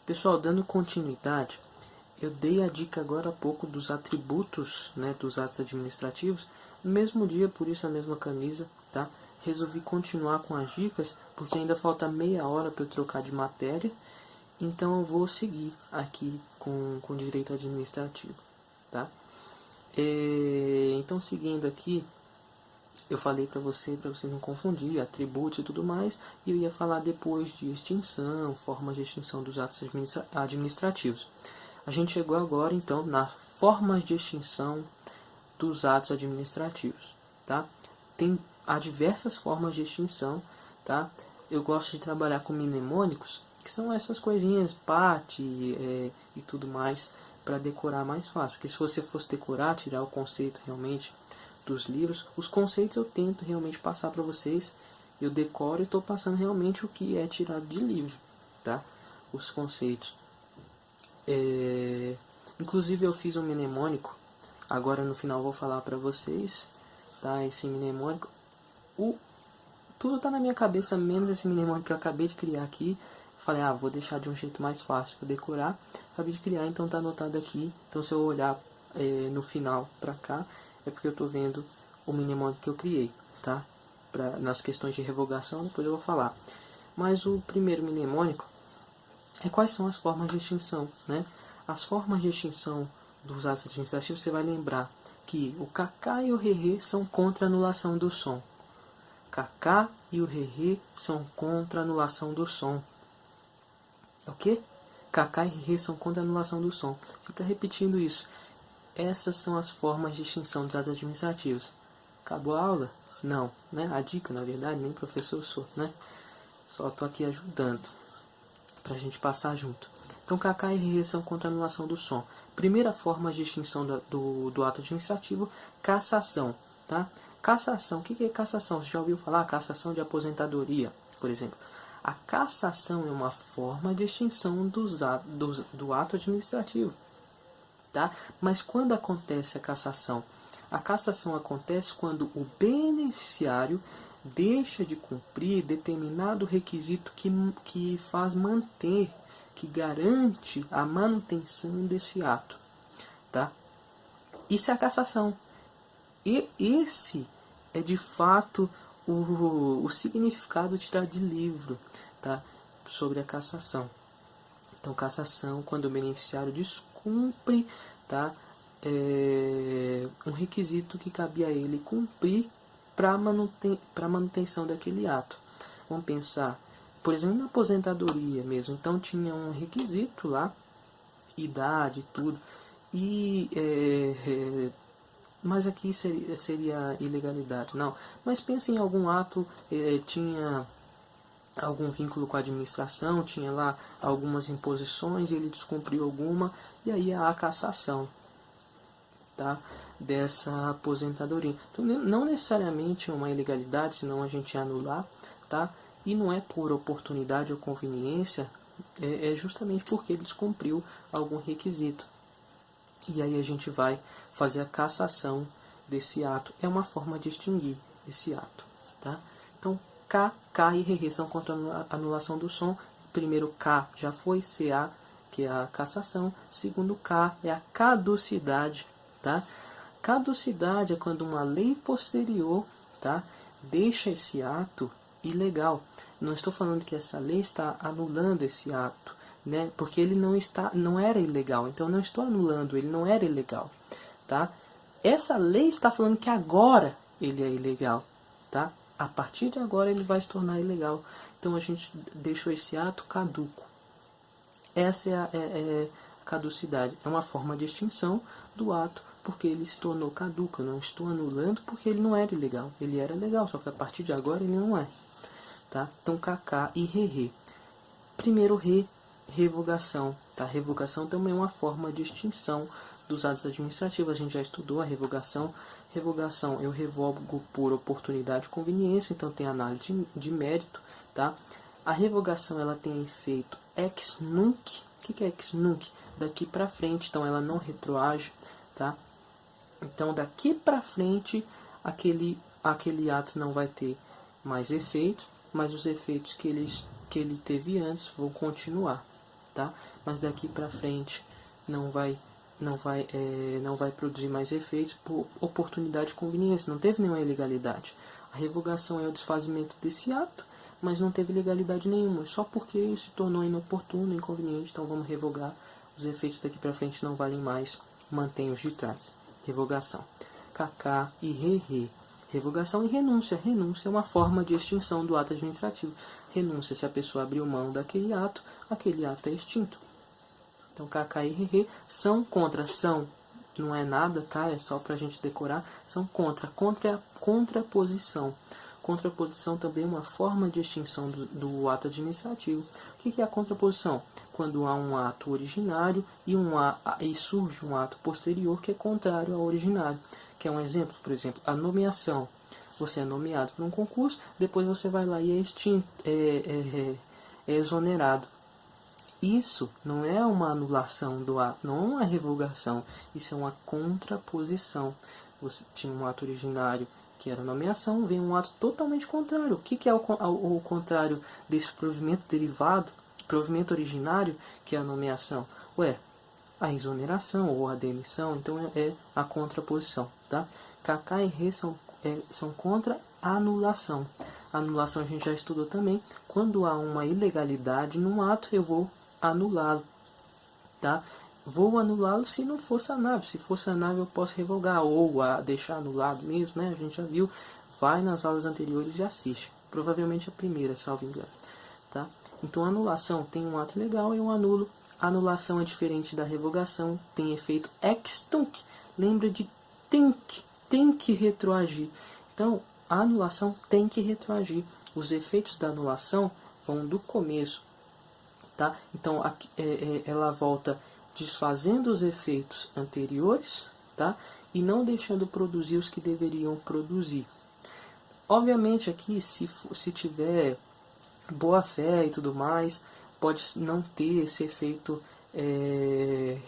Pessoal, dando continuidade, eu dei a dica agora há pouco dos atributos, né, dos atos administrativos. No mesmo dia, por isso a mesma camisa, tá? Resolvi continuar com as dicas, porque ainda falta meia hora para eu trocar de matéria. Então eu vou seguir aqui com direito administrativo, tá? Então, seguindo aqui, eu falei para você não confundir, atributos e tudo mais, e eu ia falar depois de extinção, formas de extinção dos atos administrativos. A gente chegou agora, então, nas formas de extinção dos atos administrativos, tá? Há diversas formas de extinção, tá? Eu gosto de trabalhar com mnemônicos, que são essas coisinhas, parte e tudo mais, para decorar mais fácil. Porque se você fosse decorar, tirar o conceito realmente dos livros, os conceitos eu tento realmente passar para vocês, eu decoro e estou passando realmente o que é tirado de livro, tá? Os conceitos. Inclusive eu fiz um mnemônico, agora no final vou falar para vocês, tá? Esse mnemônico, tudo está na minha cabeça, menos esse mnemônico que eu acabei de criar aqui. Falei, vou deixar de um jeito mais fácil para decorar. Acabei de criar, então está anotado aqui. Então se eu olhar no final para cá, é porque eu estou vendo o mnemônico que eu criei, tá? Nas questões de revogação, depois eu vou falar. Mas o primeiro mnemônico é quais são as formas de extinção, né? As formas de extinção dos atos administrativos, você vai lembrar que o kaká e o rerê são contra a anulação do som. Kaká e o rerê são contra a anulação do som. Ok? Kaká e rerê são contra a anulação do som. Fica repetindo isso. Essas são as formas de extinção dos atos administrativos. Acabou a aula? Não, né? A dica, na verdade, nem professor sou, né? Só estou aqui ajudando para a gente passar junto. Então, kaká e rerê são contra a anulação do som. Primeira forma de extinção do ato administrativo, cassação, tá? Cassação, o que é cassação? Você já ouviu falar? Cassação de aposentadoria, por exemplo. A cassação é uma forma de extinção do ato administrativo, tá? Mas quando acontece a cassação? A cassação acontece quando o beneficiário deixa de cumprir determinado requisito que faz manter, que garante a manutenção desse ato, tá? Isso é a cassação. E esse é de fato o significado tirado de livro, tá? Sobre a cassação. Então, cassação, quando o beneficiário descumpre, tá? Um requisito que cabia a ele cumprir para manutenção daquele ato. Vamos pensar, por exemplo, na aposentadoria mesmo. Então, tinha um requisito lá, idade, tudo, mas aqui seria ilegalidade, não. Mas pense em algum ato, tinha algum vínculo com a administração, tinha lá algumas imposições, ele descumpriu alguma, e aí há a cassação, tá? Dessa aposentadoria. Então, não necessariamente é uma ilegalidade, senão a gente ia anular, tá? E não é por oportunidade ou conveniência, é justamente porque ele descumpriu algum requisito. E aí a gente vai fazer a cassação desse ato. É uma forma de extinguir esse ato, tá? Então, K, K e rerê são contra a anulação do som. Primeiro K já foi, CA, que é a cassação. Segundo K é a caducidade, tá? Caducidade é quando uma lei posterior, tá, deixa esse ato ilegal. Não estou falando que essa lei está anulando esse ato, né? Porque ele não era ilegal. Então, eu não estou anulando, ele não era ilegal, tá? Essa lei está falando que agora ele é ilegal, tá? A partir de agora ele vai se tornar ilegal. Então, a gente deixou esse ato caduco. Essa é a caducidade. É uma forma de extinção do ato, porque ele se tornou caduco. Eu não estou anulando porque ele não era ilegal. Ele era legal, só que a partir de agora ele não é, tá? Então, kaká e rerê. Primeiro, revogação, tá? Revogação também é uma forma de extinção dos atos administrativos. A gente já estudou a revogação. Revogação, eu revogo por oportunidade e conveniência, então tem análise de mérito, tá? A revogação, ela tem efeito ex nunc. O que é ex nunc? Daqui para frente, então ela não retroage, tá? Então, daqui para frente, aquele ato não vai ter mais efeito, mas os efeitos que ele teve antes vão continuar, tá? Mas daqui para frente não vai produzir mais efeitos por oportunidade e conveniência, não teve nenhuma ilegalidade. A revogação é o desfazimento desse ato, mas não teve legalidade nenhuma, só porque se tornou inoportuno, inconveniente, então vamos revogar. Os efeitos daqui para frente não valem mais, mantém os de trás. Revogação. Kaká e re. Revogação e renúncia. Renúncia é uma forma de extinção do ato administrativo. Renúncia, se a pessoa abriu mão daquele ato é extinto. Então, kaká e re são contra, não é nada, tá? É só para a gente decorar. São contra é a contraposição. Contraposição também é uma forma de extinção do ato administrativo. O que é a contraposição? Quando há um ato originário e surge um ato posterior que é contrário ao originário. Que é um exemplo, por exemplo, a nomeação. Você é nomeado para um concurso, depois você vai lá e é exonerado. Isso não é uma anulação do ato, não é uma revogação. Isso é uma contraposição. Você tinha um ato originário que era nomeação, vem um ato totalmente contrário. O que é o contrário desse provimento derivado, provimento originário, que é a nomeação? A exoneração ou a demissão. Então é a contraposição, tá? Kaká e re são contra a anulação. A anulação a gente já estudou também. Quando há uma ilegalidade num ato, eu vou anulá-lo, tá? Vou anulá-lo se não for sanável. Se for sanável, eu posso revogar ou deixar anulado mesmo, né? A gente já viu. Vai nas aulas anteriores e assiste. Provavelmente a primeira, salvo engano, tá? Então, a anulação tem um ato legal e eu anulo. A anulação é diferente da revogação, tem efeito ex tunc. Lembra de tem que retroagir. Então, a anulação tem que retroagir. Os efeitos da anulação vão do começo, tá? Então, ela volta desfazendo os efeitos anteriores, tá? E não deixando produzir os que deveriam produzir. Obviamente, aqui, se tiver boa fé e tudo mais, pode não ter esse efeito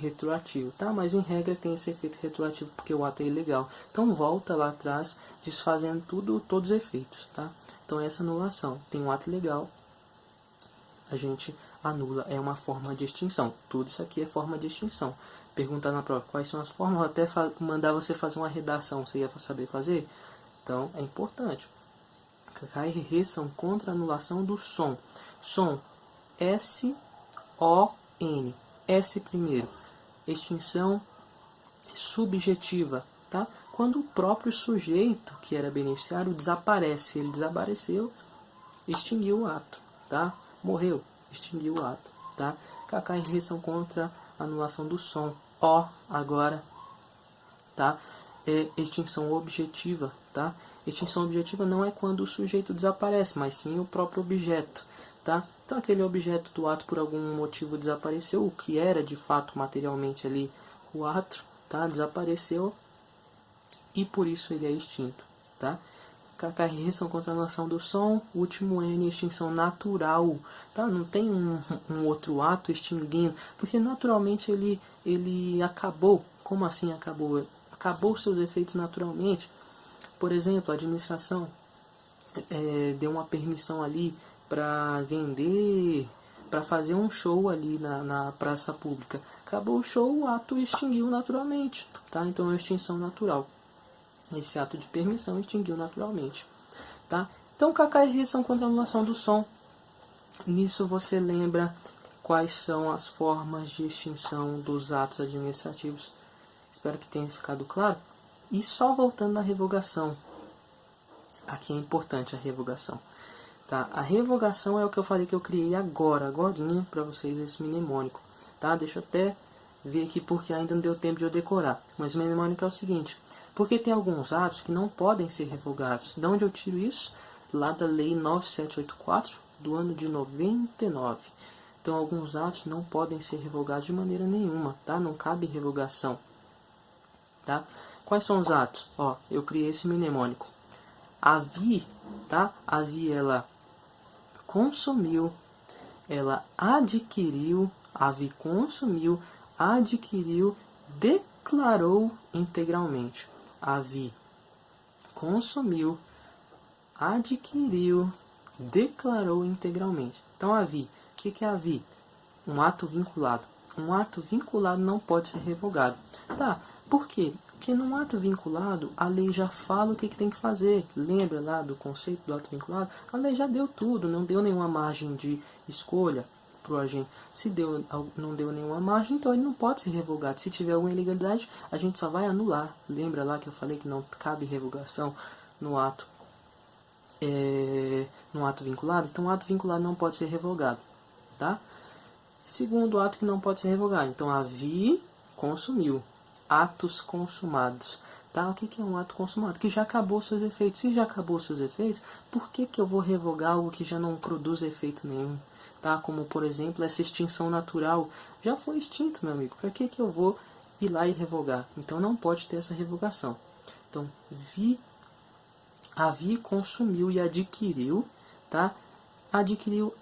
retroativo, tá? Mas em regra tem esse efeito retroativo porque o ato é ilegal. Então volta lá atrás, desfazendo todos os efeitos, tá? Então essa anulação tem um ato legal, a gente anula, é uma forma de extinção. Tudo isso aqui é forma de extinção. Perguntar na prova quais são as formas, ou até mandar você fazer uma redação, você ia saber fazer? Então é importante. Kaká e re são contra a anulação do som. Som, S-O-N. S primeiro. Extinção subjetiva, tá? Quando o próprio sujeito, que era beneficiário, desaparece. Ele desapareceu, extinguiu o ato, tá? Morreu, extinguiu o ato, tá? Kaká e re são contra a anulação do som. O agora, tá? É extinção objetiva, tá? Extinção objetiva não é quando o sujeito desaparece, mas sim o próprio objeto, tá? Então aquele objeto do ato por algum motivo desapareceu, o que era de fato materialmente ali o ato, tá? Desapareceu e por isso ele é extinto, tá? Kaká e re são contra a anulação do som. O último N é extinção natural, tá? Não tem um outro ato extinguindo, porque naturalmente ele acabou. Como assim acabou? Acabou seus efeitos naturalmente. Por exemplo, a administração deu uma permissão ali para vender, para fazer um show ali na praça pública. Acabou o show, o ato extinguiu naturalmente, tá? Então é extinção natural. Esse ato de permissão extinguiu naturalmente, tá? Então, kaká e re são contra a anulação do som. Nisso você lembra quais são as formas de extinção dos atos administrativos. Espero que tenha ficado claro. E só voltando na revogação. Aqui é importante a revogação, tá? A revogação é o que eu falei que eu criei agorinha, para vocês, esse mnemônico, tá? Deixa eu até ver aqui porque ainda não deu tempo de eu decorar. Mas o mnemônico é o seguinte: porque tem alguns atos que não podem ser revogados. De onde eu tiro isso? Lá da Lei 9784, do ano de 99. Então, alguns atos não podem ser revogados de maneira nenhuma, tá? Não cabe revogação, tá? Quais são os atos? Ó, eu criei esse mnemônico. A Vi, tá? A Vi, ela consumiu, ela adquiriu, a Vi consumiu, adquiriu, declarou integralmente. A Vi consumiu, adquiriu, declarou integralmente. Então, a Vi, o que é a Vi? Um ato vinculado. Um ato vinculado não pode ser revogado. Tá, por quê? Porque num ato vinculado, a lei já fala o que tem que fazer. Lembra lá do conceito do ato vinculado? A lei já deu tudo, não deu nenhuma margem de escolha para o agente. Se não deu nenhuma margem, então ele não pode ser revogado. Se tiver alguma ilegalidade, a gente só vai anular. Lembra lá que eu falei que não cabe revogação no ato vinculado? Então o ato vinculado não pode ser revogado. Tá? Segundo ato que não pode ser revogado. Então, consumiu. Atos consumados. Tá? O que é um ato consumado? Que já acabou seus efeitos. Se já acabou seus efeitos, por que eu vou revogar algo que já não produz efeito nenhum? Tá? Como, por exemplo, essa extinção natural. Já foi extinto, meu amigo. Para que eu vou ir lá e revogar? Então, não pode ter essa revogação. Então, consumiu e adquiriu. Tá? Adquiriu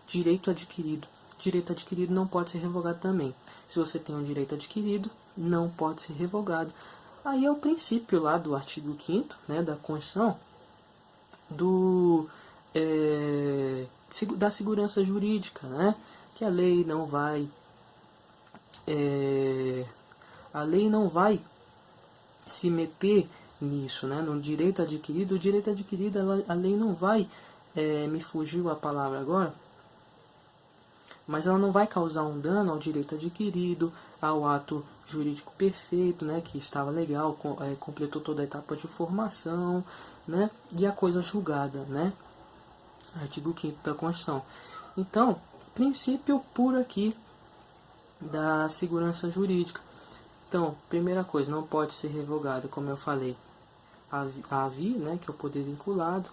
direito adquirido. Direito adquirido não pode ser revogado também. Se você tem um direito adquirido, não pode ser revogado. Aí é o princípio lá do artigo 5º, né, da Constituição, da segurança jurídica, né, que a lei não vai se meter nisso, né, no direito adquirido. O direito adquirido, a lei não vai, me fugiu a palavra agora, mas ela não vai causar um dano ao direito adquirido, ao ato jurídico perfeito, né, que estava legal, completou toda a etapa de formação, né, e a coisa julgada, né, artigo 5º da Constituição. Então, princípio puro aqui da segurança jurídica. Então, primeira coisa, não pode ser revogada, como eu falei, a via, né, que é o poder vinculado.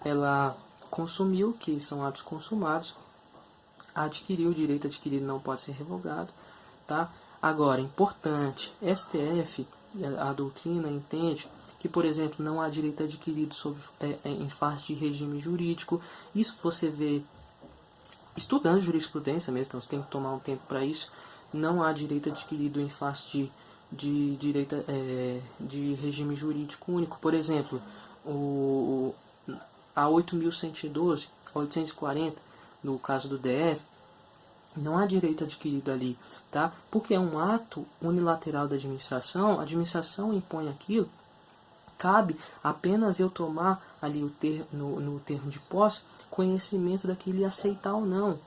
Ela consumiu, que são atos consumados. Adquiriu, o direito adquirido não pode ser revogado. Tá? Agora, importante, STF, a doutrina entende que, por exemplo, não há direito adquirido em face de regime jurídico. Isso você vê estudando jurisprudência mesmo, então você tem que tomar um tempo para isso. Não há direito adquirido em face de regime jurídico único. Por exemplo, a 8.112, a 840, no caso do DF, não há direito adquirido ali, tá? Porque é um ato unilateral da administração, a administração impõe aquilo, cabe apenas eu tomar ali no termo de posse conhecimento daquilo e aceitar ou não.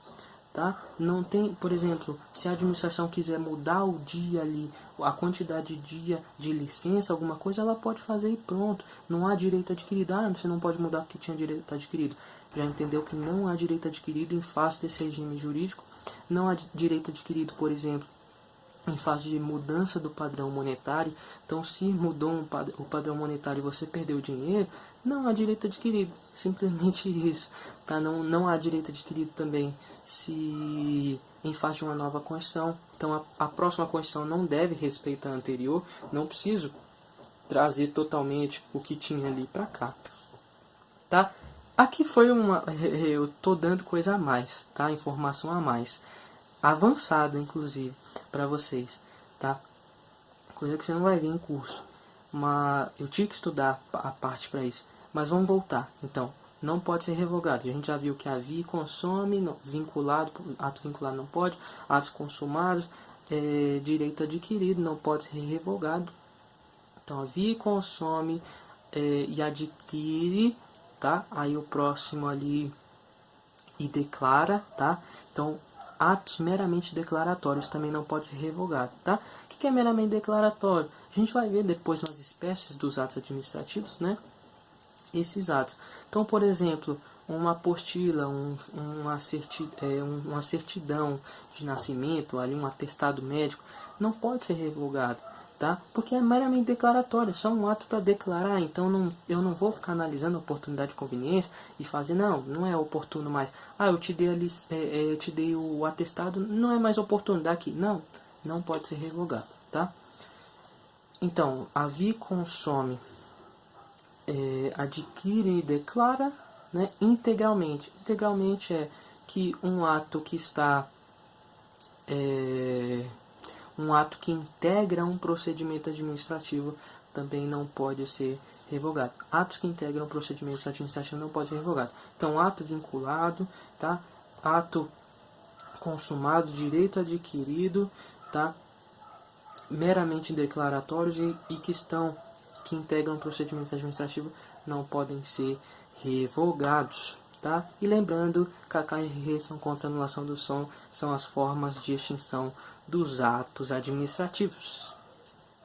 Tá? Não tem, por exemplo, se a administração quiser mudar o dia ali, a quantidade de dia de licença, alguma coisa, ela pode fazer e pronto. Não há direito adquirido. Você não pode mudar porque tinha direito adquirido. Já entendeu que não há direito adquirido em face desse regime jurídico. Não há direito adquirido, por exemplo, em fase de mudança do padrão monetário. Então, se mudou o padrão monetário e você perdeu dinheiro, não há direito adquirido. Simplesmente isso. Tá? Não há direito adquirido também se em face de uma nova Constituição. Então, a próxima Constituição não deve respeitar a anterior. Não preciso trazer totalmente o que tinha ali para cá. Tá? Aqui foi eu tô dando coisa a mais, tá? Informação a mais. Avançada, inclusive, para vocês, tá? Coisa que você não vai ver em curso. Mas eu tive que estudar a parte para isso. Mas vamos voltar. Então, não pode ser revogado. A gente já viu que havia consome, vinculado, ato vinculado não pode, atos consumados, direito adquirido não pode ser revogado. Então, havia consome e adquire, tá? Aí o próximo ali e declara, tá? Então, atos meramente declaratórios também não pode ser revogado, tá? O que é meramente declaratório? A gente vai ver depois nas espécies dos atos administrativos, né? Esses atos. Então, por exemplo, uma apostila, uma certidão de nascimento, ali um atestado médico, não pode ser revogado, tá? Porque é meramente declaratório, é só um ato para declarar. Então eu não vou ficar analisando a oportunidade de conveniência e fazer, não é oportuno mais. Eu te dei eu te dei o atestado, não é mais oportuno daqui. Não pode ser revogado, tá? Então, havia consome, adquire e declara, né, integralmente. Integralmente é que um ato que está um ato que integra um procedimento administrativo também não pode ser revogado. Atos que integram procedimentos administrativos não podem ser revogados. Então, ato vinculado, tá? Ato consumado, direito adquirido, tá? Meramente declaratórios e que integram procedimentos administrativos não podem ser revogados, tá? E lembrando, KK e RR são contra a anulação do som, são as formas de extinção dos atos administrativos.